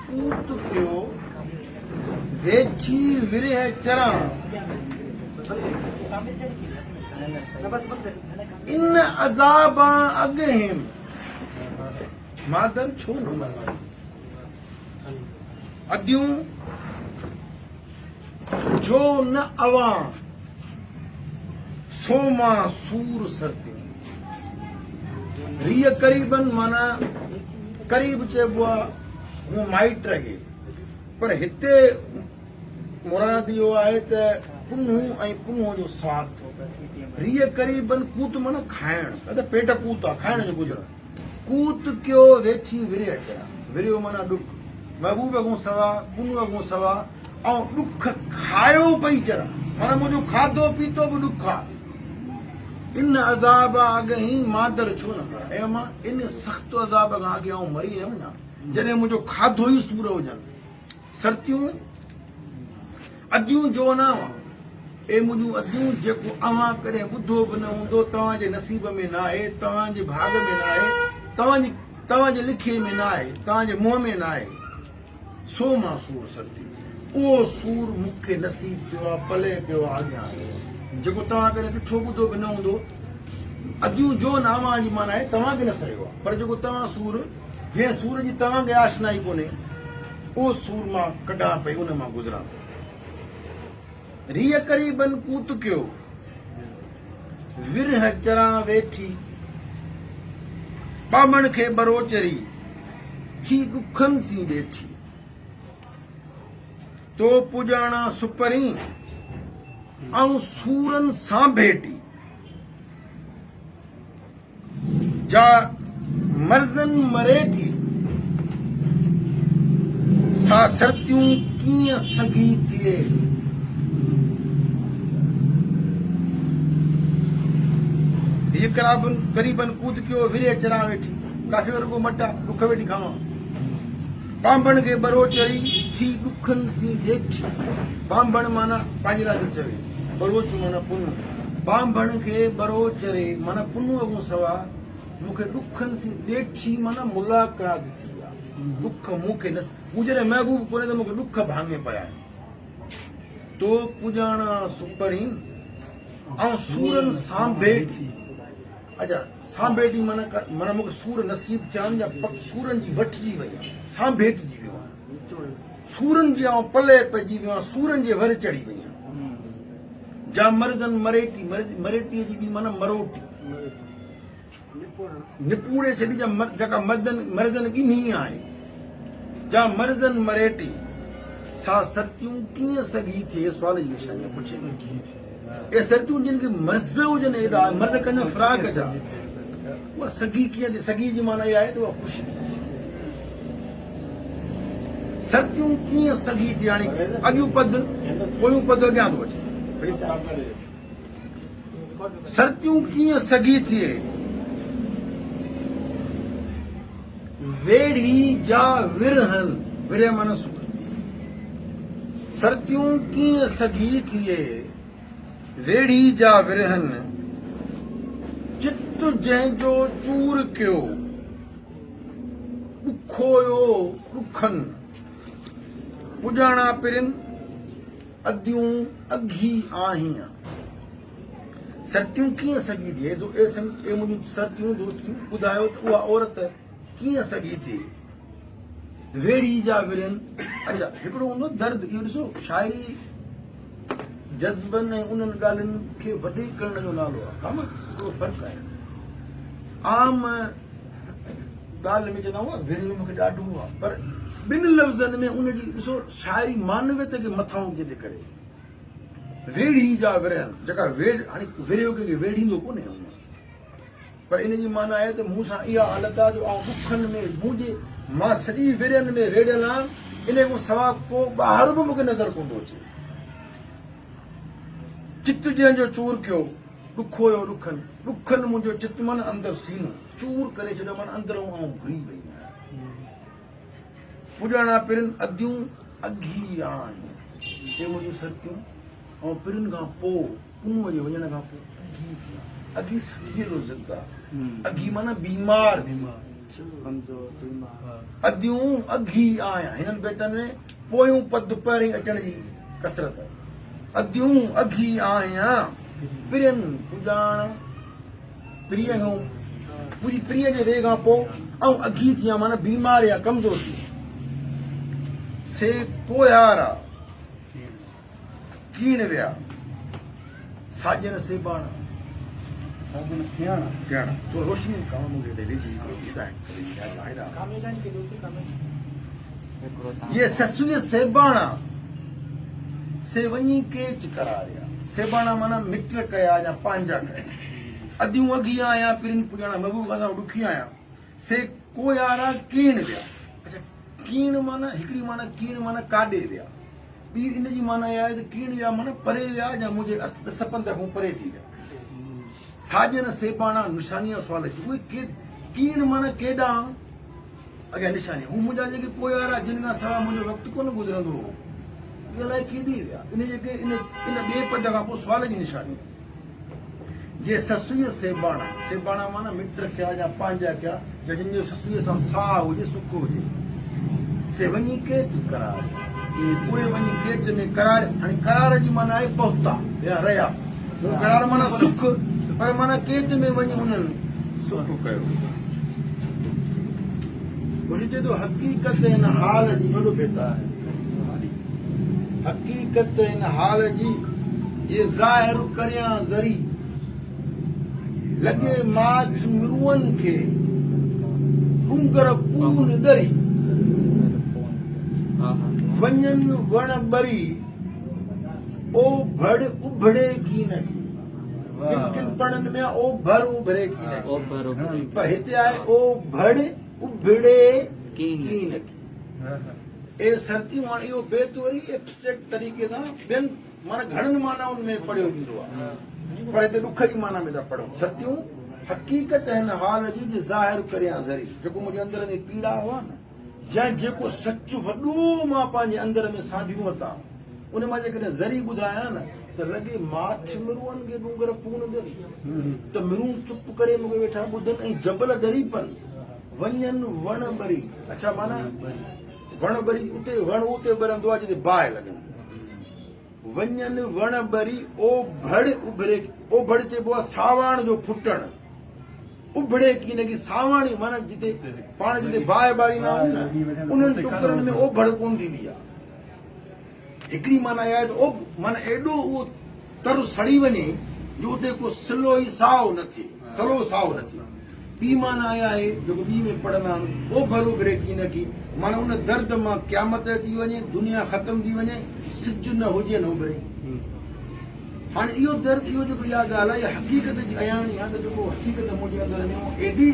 कूत कयो वेठी विरह चरा इन अज़ाबां अॻिहिम मादर छो न मना अदियूं जो न अवां सोमा सूर सरतियूं रीअ क़रीबन माना क़रीब चइबो आहे हूअ माइट रहे पर हिते मुराद इहो आहे त पुन्हू ऐं पुन्हूअ जो साथ रीअ क़रीबन कूत माना खाइण त पेट कूत आहे खाइण जो गुज़रण कूत कयो वेठी विरह चरा विरहो माना ॾुख महबूब अॻो सवा पुन्हू अॻो सवा ऐं ॾुख खायो पई चरा माना मुंहिंजो खाधो पीतो बि ॾुख आहे इन अज़ाब अॻही मादर छो न करा ऐं मां इन सख़्तु अज़ाब खां अॻे आउं मरी न वञा जॾहिं मुंहिंजो खाधो ई सूर हुजनि सर्तियूं अदियूं जो न ए मुंहिंजूं अदियूं जेको अव्हां कॾहिं ॿुधो बि न हूंदो तव्हांजे नसीब में न आहे तव्हांजे भाग में न आहे तव्हांजे लिखे में न आहे तव्हांजे मुंहं में न आहे सो मां सूर सर्ती उहो सूर मूंखे नसीब पियो आहे पले पियो आहे अॻियां जेको तव्हां कॾहिं ॾिठो ॿुधो बि न हूंदो अदियूं जो नामा जी माना आहे तव्हांखे न सरियो आहे पर जेको तव्हां सूर जंहिं सूर जी तव्हांखे आशनाई कोन्हे उहो सूर मां कढां पई उन मां गुज़रां रीअ क़रीबन कूत कयो विरह चरां वेठी बामण खे बरोचरी थी ॾुखनि सी ॾेठी तो पुॼाणा सुपरी ऐं सूरनि सां भेटी जा मर्ज़नि मरेठी सा सर्तियूं कीअं सघी थिए हीअ क़रीबन कूद कयो विरह चरा वेठी काफ़ी वर्गो मटा ॾुख वेठी खावां बांभण खे बरो चढ़ी थी ॾुखनि सी ॾेठी बांभण माना पंहिंजी रात चवे बरोच माना पुन्नू बांभण खे बरो चरे माना पुन्नू अॻो सवा मूंखे ॾुखनि सी ॾेठी माना मुलाक़ात थी आहे ॾुख मूंखे न मूं जॾहिं महबूब कोन्हे त मूंखे ॾुख भाङे पिया आहिनि तो पुॼाणा सुपरी ऐं सूरनि सां भेटी अच्छा सां भेटी माना मूंखे सूर नसीब थिया आहिनि या सूरनि जी वठिजी वई आहे सां भेटिजी वियो आहे सूरनि जी ऐं पले पइजी वियो आहे सूरनि जे वर चढ़ी वई आहे जा मर्ज़नि मरेटी मरेटीअ जी बि माना मरोटी निपूड़े छॾी जेका मर्ज़नि गिनी आहे जा मर्ज़नि मरेटी सा सर्तियूं कीअं सघी थिए सुवाल जी निशानी पुछे ए सर्तियूं जिन खे मर्ज़ हुजनि एॾा मर्ज़ कनि फ्राक जा उहा सगी कीअं थी सगी जी माना इहा आहे त उहा ख़ुशि सर्तियूं कीअं सगी थी हाणे अॻियूं पद पोयूं पद अॻियां थो अचे सर्तियूं कीअं सगी थिए वेड़ी जा विरहनि विरह माना सूर सर्तियूं कीअं सगी थिए वेड़ी जा विरहनि चित जंहिंजो चूर कयो ॾुखोयो ॾुखनि पुॼाणा पिरिन अदियूं अघी आहियां सर्तियूं कीअं सगी थिए ए मुंहिंजूं सर्तियूं दोस्तियूं ॿुधायो त उहा औरत कीअं सगी थिए वेड़ी जा विरहनि अच्छा हिकिड़ो हूंदो दर्द इहो ॾिसो शाइरी जज़्बनि ऐं उन्हनि ॻाल्हियुनि खे वॾे करण जो नालो आहे कम हिकिड़ो फ़र्क़ु आहे आम ॻाल्हि में चवंदा हुआ विरह मूंखे ॾाढो आहे पर ॿिनि लफ़्ज़नि में उनजी ॾिसो शाइरी मानवियत खे मथां जे करे वेड़ी जा विरहनि जेका हाणे विरहो कंहिंखे वेड़ींदो कोन्हे पर इन जी माना आहे त मूं सां इहा हालत आहे जो आउं ॾुखनि में मुंहिंजे मां सॼी विरहनि में वेड़ियल आहियां इन खां सवाइ को ॿाहिरि बि मूंखे नज़र कोन थो अचे चित जंहिंजो चूर कयो ॾुखोयो ॾुखनि मुंहिंजो चित माना अंदरि सीनो चूर करे छॾियो माना अंदरो आउं घुरी वई आहियां पुॼाणा पिरिन अदियूं अघी आहिनि हे मुंहिंजूं सर्तियूं ऐं पिरिन खां पोइ पुन्नूअ जे वञण खां पोइ अघी सॻीअ जो ज़िंदा अघी माना बीमार कमज़ोर बीमार अदियूं अघी आहियां हिननि बेतनि में पोयूं पद पहिरीं अचण जी कसरत अदियूं अघी आहियां प्रियन पुॼाण प्रिय खां पूरी प्रिय जे वे खां पोइ ऐं अघी थी माना बीमार या कमज़ोर थी से पोयारा कीण विया साजन से बाण सियाणा तो रोशनी कम मूंखे ॾे विझी ये ससुए सेबाणा से वञी केच करारिया सेबाणा माना मिट कया या पंहिंजा कया अदियूं अघी आहियां पिरिन पुॼाणा महबूब असां ॾुखी आहियां से कोयारा कीण विया अच्छा कीण माना हिकिड़ी माना कीण माना काॾे विया ॿी इन जी माना इहा आहे त कीण विया माना परे विया या मुंहिंजे सपंद खां परे थी विया साजन सेबाणा निशानीअ जो सुवाल अचे उहे कीण माना केॾां अॻियां निशानी हू मुंहिंजा जेके पोयारा जिन खां सवाइ मुंहिंजो वक़्तु कोन गुज़रंदो हो इहे अलाए केॾी विया इन जेके इन ॿिए पद खां पोइ सुवाल जी निशानी जे ससुए सेबाणा माना मिट कया या पंहिंजा कया या जिन जो ससुए सां साह हुजे सुख हुजे से वञी केच करार पोइ वञी केच में करार हाणे करार जी माना आहे पहुता या रहिया करार माना सुख पर माना केच में वञी उन्हनि सुख कयो कुझु चए थो हक़ीक़त हिन हाल जी वॾो बेटा आहे हक़ीक़त हिन हाल जी जे ज़ाहिर करियां ज़री लॻे माच मिरुअनि खे टूंगर पून दरी वञनि वण बरी ओ भड़ उभड़े की न की किन किन पढ़नि में ओ भर उभरे की न की पर हिते आहे ओ भड़ उभड़े की न की ए सर्तियूं हाणे इहो बेत वरी एब्स्ट्रैक्ट तरीक़े सां ॿियनि माना घणनि मानाउनि में पढ़ियो वेंदो आहे पर हिते ॾुख जी माना में था पढ़ूं सर्तियूं हक़ीक़त हिन हाल जी जे ज़ाहिर करियां ज़री जेको मुंहिंजे अंदर में पीड़ा हुआ न या जेको सच वॾो मां पंहिंजे अंदर में सांढियूं वरिता उन मां जेकॾहिं ज़री ॿुधायां न त लॻे माछ मिरुअनि खे डूंगर पून दरी त मिरूं चुप करे मूंखे वेठा ॿुधनि ऐं जबल डरी पन वञनि वण बरी अच्छा माना वण बरी उते वण उते ॿरंदो आहे जिते बाहि लॻंदी वञनि वण बरी ओ भड़ उभरे ओ भड़ चइबो आहे सावण जो फुटण उभड़े की न की सावाणी माना जिते पाण जिते बाहि ॿारींदा आहियूं न उन्हनि टुकरनि में ओ भड़ कोन थींदी आहे हिकिड़ी माना इहा आहे त ओ माना एॾो उहो तर सड़ी वञे जो उते को सिलो ई साओ न थिए सलो साओ न थिए ॿी माना इहा आहे जेको ॿी में पढ़ंदा आहिनि ओ भर उभरे की न की माना उन दर्द मां क़यामत अची वञे दुनिया ख़तम थी वञे सिज न हुजे न उभरे हाणे इहो दर्द इहो जेको इहा ॻाल्हि आहे इहा हक़ीक़त जी अयाणी आहे त जेको हक़ीक़त मुंहिंजे अंदर में एॾी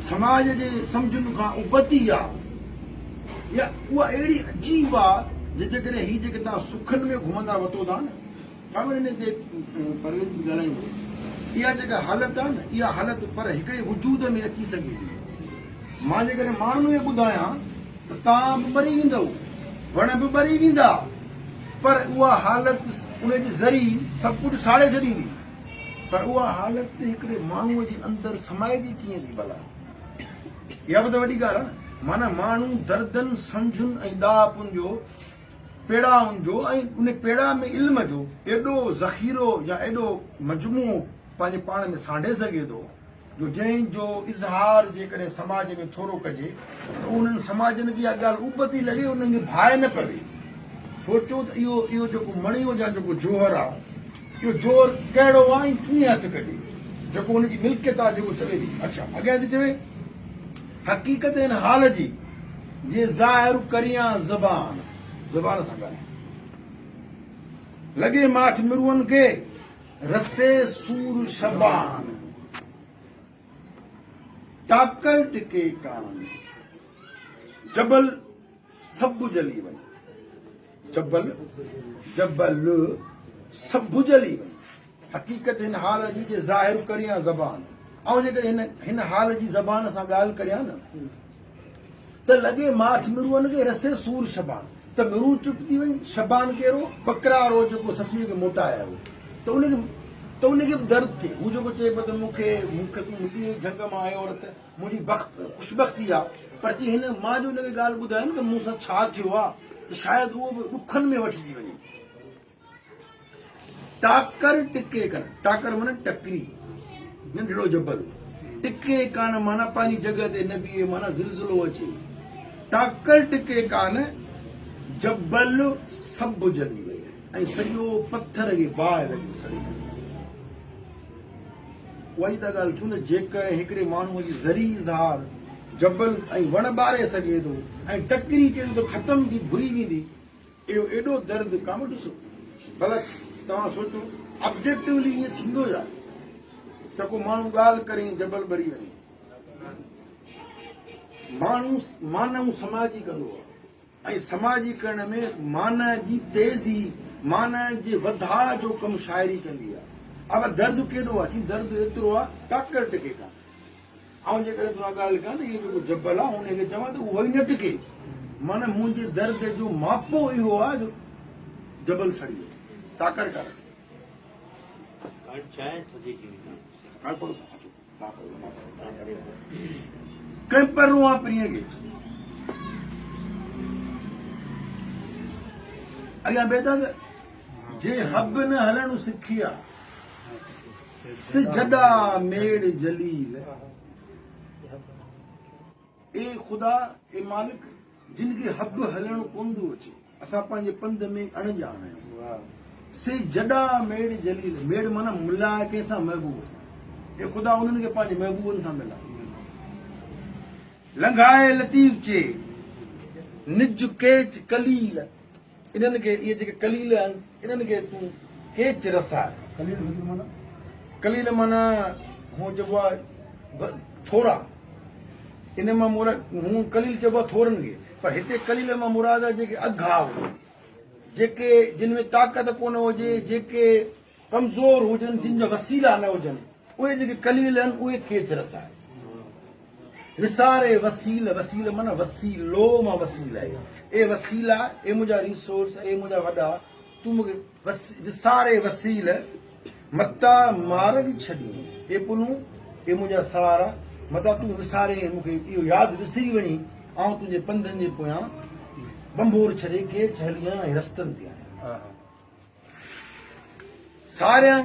समाज जे सम्झुनि खां उबती आहे या उहा अहिड़ी अजीब आहे जेकॾहिं हीअ जेके तव्हां सुखनि में घुमंदा वरितो था न ख़बर हिन ते परवेज़ बि ॻाल्हाईंदो इहा जेका हालत आहे न इहा हालत पर हिकिड़े वजूद में अची सघे थी मां जेकॾहिं माण्हू खे ॿुधायां त तव्हां बि मरी वेंदव वण बि मरी वेंदा पर उहा हालत उनजी ज़री सभु कुझु साड़े छॾींदी पर उहा हालत हिकिड़े माण्हूअ जे अंदरि समाइजी कीअं थी भला इहा बि त वॾी ॻाल्हि आहे न माना माण्हू दर्दनि सम्झुनि ऐं ॾापुनि जो पेड़ाउनि जो ऐं उन पेड़ा में इल्म जो एॾो ज़ख़ीरो या एॾो मजमू पंहिंजे पाण में सांढे सघे थो जो जंहिंजो इज़हार जेकॾहिं समाज में थोरो कजे त उन्हनि समाजनि खे इहा ॻाल्हि उबती लॻे उन्हनि खे भाए न पवे सोचो त इहो जेको मणियो जा जेको जोहर आहे इहो जोहर कहिड़ो आहे ऐं कीअं हथु कजे जेको हुनजी मिल्कियत आहे जेको चवे थी अच्छा अॻियां थी चवे हक़ीक़त हिन हाल जी जे ज़ाहिर करियां ज़बान सां ॻाल्हाए लॻे माठ मिरुअनि खे रसे सूर शबान टाकर टिके कान जबल सभु जली वञे जबल सभु जली वञे हक़ीक़त हिन हाल जी जे ज़ाहिर करियां ज़बान ऐं जेकॾहिं हिन हाल जी ज़बान सां ॻाल्हि करियां न त लॻे माठ मिरुअनि खे रसे सूर शबान त मिरू चुप थी वञे शबान कहिड़ो बकरारो जेको ससुअ खे मोटाए आयो त त उनखे बि दर्द थिए हू जेको चए पियो त मूंखे तूं मिली झंग मां आयो औरत मुंहिंजी ख़ुशबख़्ती आहे पर चई हिन मां जो हुनखे ॻाल्हि ॿुधायमि त मूं सां छा थियो आहे त शायदि उहो बि ॾुखनि में वठिजी वञे टाकर टिके कान टाकर माना टकरी नंढड़ो जबल टिके कान माना पंहिंजी जॻह ते न बीहे माना ज़िलज़िलो अचे टाकर टिके कान जबल सभु जली वई ऐं सॼो पत्थर खे बाहि लॻी सड़ी उहा ई त ॻाल्हि थियूं न जेकर हिकिड़े माण्हूअ जी ज़री इज़हार जबल ऐं वण ॿारे सघे थो ऐं टकरी चए थो ख़तम थी भुली वेंदी इहो एॾो दर्द कान ॾिसो भला तव्हां सोचो ऑब्जेक्टिवली ईअं थींदो छा त को माण्हू ॻाल्हि करे जबल ॿरी वञे माण्हू मानव समाजी कंदो आहे ऐं समाजी करण में मान जी तेज़ी मान जे वधाउ जो कमु शाइरी कंदी आहे अब दर्द केॾो आहे दर्द एतिरो आहे टाकर टिके कान ऐं जेकॾहिं तव्हां ॻाल्हि कयो न इहो जेको जबल आहे हुनखे चवां त उहो ई न टिके माना मुंहिंजे दर्द जो मापो इहो आहे जो जबल सड़ी वियो टाकर कर कंहिं पहिरियों आहे प्रिय खे अॻियां बेदा त जे हब न हलणु सिखी आहे सिजदा मेड़ जलील ए ख़ुदा ए मालिक जिनखे हब हलणु कोन थो अचे असां पंहिंजे पंध में अणॼाण आहियूं से जॾा मेड़ जलील मेड़ माना मिलाए कंहिंसां महबूब सां ए ख़ुदा उन्हनि खे पंहिंजे महबूबनि सां मिलाए लंघाए लतीफ़ चे निज केच कलील इन्हनि खे इहे जेके कलील आहिनि इन्हनि खे तूं केच रसाए कलील माना हू चइबो आहे थोरा इन मां मुराद हूं कलील चइबो आहे थोरनि खे पर हिते कलील मां मुराद आहे जेके अघा हुजनि जेके जिन में ताक़त कोन हुजे जेके कमज़ोर हुजनि जिन जा वसीला न हुजनि उहे जेके कलील आहिनि उहे केच रसाए विसारे वसील वसील माना वसीलो मां वसील आहे ए वसीला ए मुंहिंजा रिसोर्स ए मुंहिंजा वॾा तूं मूंखे विसारे वसील मता मार छॾी ए पुनू ए मुंहिंजा सहारा मता तूं विसारे मूंखे इहो यादि विसरी वञी ऐं तुंहिंजे पंधनि जे पोयां बंबोर छॾे के हली आहियां ऐं रस्तनि ते आहियां सारियां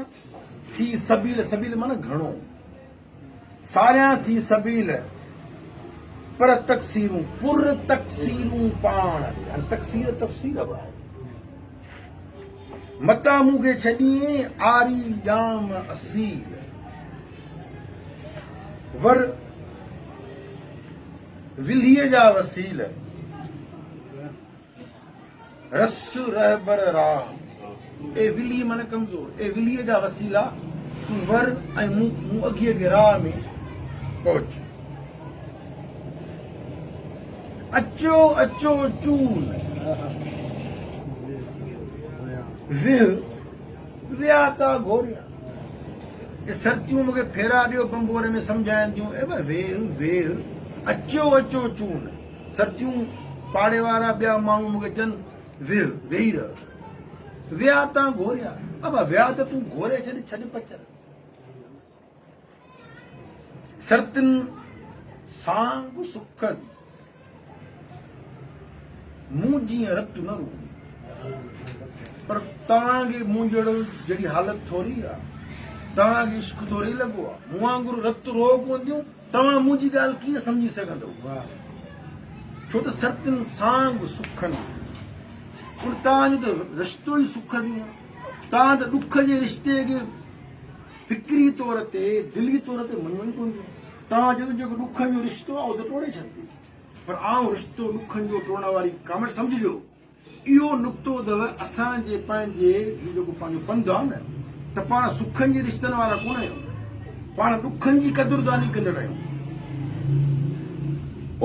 थी सबील सबील माना घणो सारियां थी सबील पर तक़सीरूं पुर तक़सीरूं पाण तक़सीर तफ़सीर आहे मता मूंखे छॾी आरी जाम असील वर विलीअ जा वसील रस रहबर राह ए विली माना कमज़ोर ए विलीअ जा वसीला तूं वर ऐं मूं अॻीअ खे राह में पहुच अचो अचो चून विया था घोरिया ये सर्तियूं मूंखे फेरा ॾियो बंबोर में सम्झाइनि थियूं ए भाई वेह वेह अचो अचो चून सर्तियूं पाड़े वारा ॿिया माण्हू मूंखे चवनि वेह वेही रह विया था घोरिया अब विया त तूं घोरे छॾ पचर सर्तियुनि सां सुख मूं जीअं रतु न रू पर तव्हांखे मूं जहिड़ो जहिड़ी हालत थोरी आहे तव्हांखे इश्क थोरी लॻो आहे मूं वांगुरु रतु रो पवंदियूं तव्हां मुंहिंजी ॻाल्हि कीअं सम्झी सघंदव छो त सर्तियुनि सां बि सुखनि उन तव्हांजो त रिश्तो ई सुख जी आहे तव्हां त ॾुख जे रिश्ते खे फिक्री तौर ते दिली तौर ते मञो ई कोन तव्हां जो जेको ॾुखनि जो रिश्तो आहे उहो त टोड़े छॾियो पर आउं रिश्तो ॾुखनि जो टोड़ण वारी कामड़ सम्झिजो इहो नुक़्तो अथव असांजे पंहिंजे जेको पंहिंजो पंधु आहे न त पाण सुखनि जे रिश्तनि वारा कोन आहियूं पाण ॾुखनि जी क़दुरदानी कंदड़ आहियूं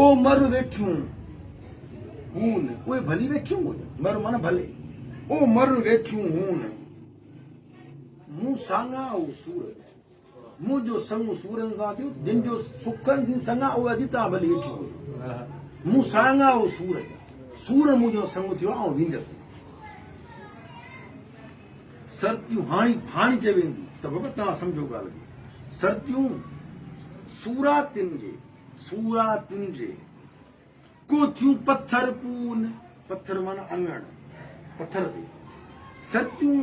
ओ मर वेठियूं हून उहे भली वेठियूं मर माना भले ओ मर वेठियूं हून मूं साङा ओ सूरज मुंहिंजो संग सूरनि सां थियो जिन जो सुखनि जी संगा उहे अॼु तव्हां भली वेठियूं मूं साङा ओ सूरज सूर मुंहिंजो संग थियो ऐं वेंदसि सर्तियूं हाणी चई वेंदी त बाबा तव्हां सम्झो ॻाल्हि सर्दियूं सूरातिन जे कोथियूं पत्थर पून पत्थर माना अंगण पत्थर ते सर्दियूं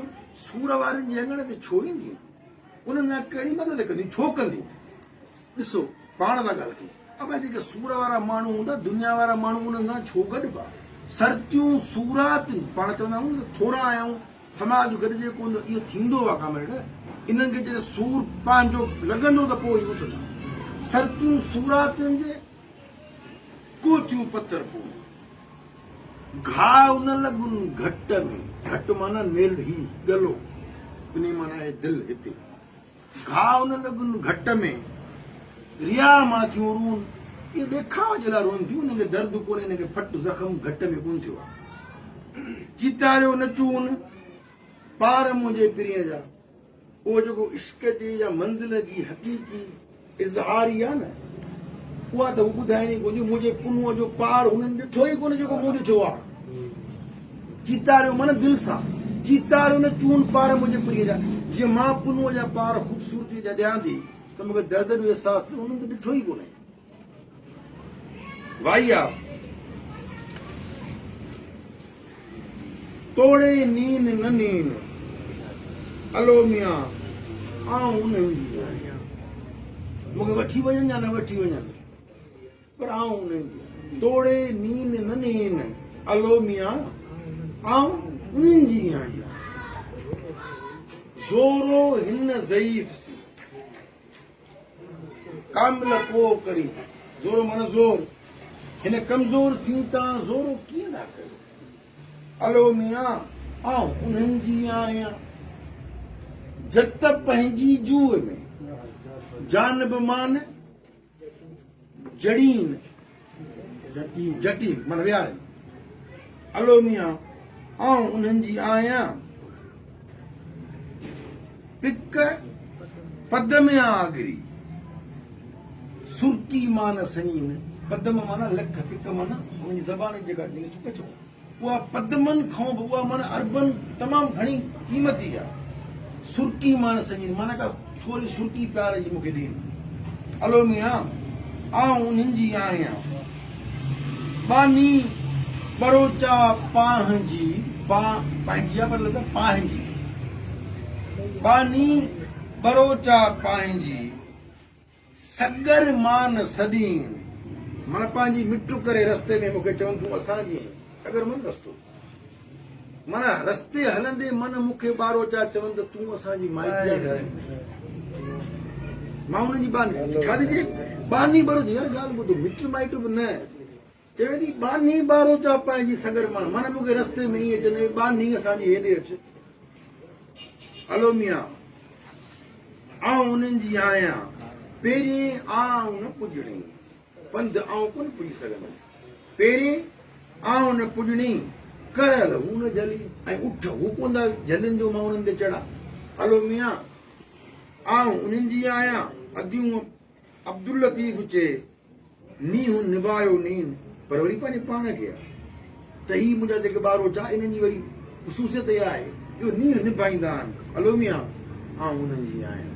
सूर वारनि जे अंगण ते छो ईंदियूं उन्हनि सां कहिड़ी मदद कंदियूं छो कंदियूं ॾिसो पाण था ॻाल्हि कयूं अब जेके सूर वारा माण्हू हूंदा दुनिया वारा माण्हू उन्हनि सां छो गॾिबा सर्दियूं सूरातिन पाण चवंदा आहियूं त थोरा आहियूं समाज गॾिजे कोन इहो थींदो आहे कामेड़ इन्हनि खे जॾहिं सूर पंहिंजो लॻंदो त पोइ इहो उथंदा सर्दियूं सूरातिन जे कोथियूं पत्थर पून घाव न लगुन घट में घट माना नेरड़ी गलो इन माना है दिल हिते घाव न लगुन घट में रिया माथियूं रून ये ॾेखाव जे लाइ रोइन थियूं इनखे दर्द कोन्हे इनखे फट ज़ख़म घट में कोन थियो आहे चितारियो न चून पार मुंहिंजे पिरीअ जा उहो जेको इश्क जी या मंज़िल जी हक़ीक़ी इज़हारी आहे न उहा त हू ॿुधाइणी कोन्हे मुंहिंजे पुनुअ जो पार हुननि ॾिठो ई कोन्हे जेको मूं ॾिठो आहे चीतारियो माना दिलि सां चीतारियो न चून पार मुंहिंजे पिरीअ जा जीअं मां पुनुअ जा पार ख़ूबसूरती जा ॾियां थी त मूंखे दर्द जो अहसासु हुननि त ॾिठो ई कोन्हे भाई आहे तोड़े नीन न नीन अलो मियां आऊं उन्हनि जी आहियां मूंखे वठी वञनि या न वठी वञनि पर आऊं उन्हनि जी तोड़े नीन न नीन अलो मियां आऊं उन्हनि जी आहियां ज़ोरो हिन ज़ईफ़ सी कामिल को करी ज़ोरो माना ज़ोर हिन कमज़ोर सी तव्हां ज़ोरो कीअं था कयो अलो मियां आऊं उन्हनि जी आहियां जत पंहिंजी जूअ में जानब मान जड़ीन जटी माना वियारे अलो मियां आऊं उन्हनि जी आहियां पिक पद में आगरी सुरती मान सनीन पदम माना लख पिक माना उनजी ज़बान जेका चो उहा पदमन खां बि उहा माना अरबन तमामु घणी क़ीमती आहे सुरकी मान सनीन माना का थोरी सुरकी प्यार जी मूंखे ॾियनि अलो मियां आऊं उन्हनि जी आहियां बानी बरोचा पंहिंजी पंहिंजी आहे पर लॻा पंहिंजी बानी बरोचा पंहिंजी सगर मान सदीन माना पंहिंजी मिटु करे रस्ते में मूंखे चवनि तूं असांजी सगर मन रस्तो माना रस्ते हलंदे मन मूंखे ॿारोचा चवनि त तूं असांजी माइटी मां हुनजी बानी छा थी चए बानी बरोचा यार ॻाल्हि ॿुधो मिट माइट बि न चवे थी बानी ॿारोचा पंहिंजी सगर मान माना मूंखे रस्ते में ईअं चवंदे बानी असांजी हेॾे अच हलो मियां आऊं उन्हनि जी आहियां पहिरीं आऊं न पुॼणी पंधु आऊं कोन पुॼी सघंदसि पहिरीं आऊं न पुॼणी करियल हू न जली ऐं उठ हू कोन था जलनि जो मां उन्हनि ते चढ़ा हलो मियां आऊं उन्हनि जी आहियां अदियूं अब्दुल लतीफ़ चए नीहू निभायो नीन पर वरी पंहिंजे पाण खे आहे त ही मुंहिंजा जेके ॿारोचा इन्हनि जी वरी ख़ुशूसियत इहा आहे इहो नीह निभाईंदा आहिनि हलो मियां आऊं उन्हनि जी आहियां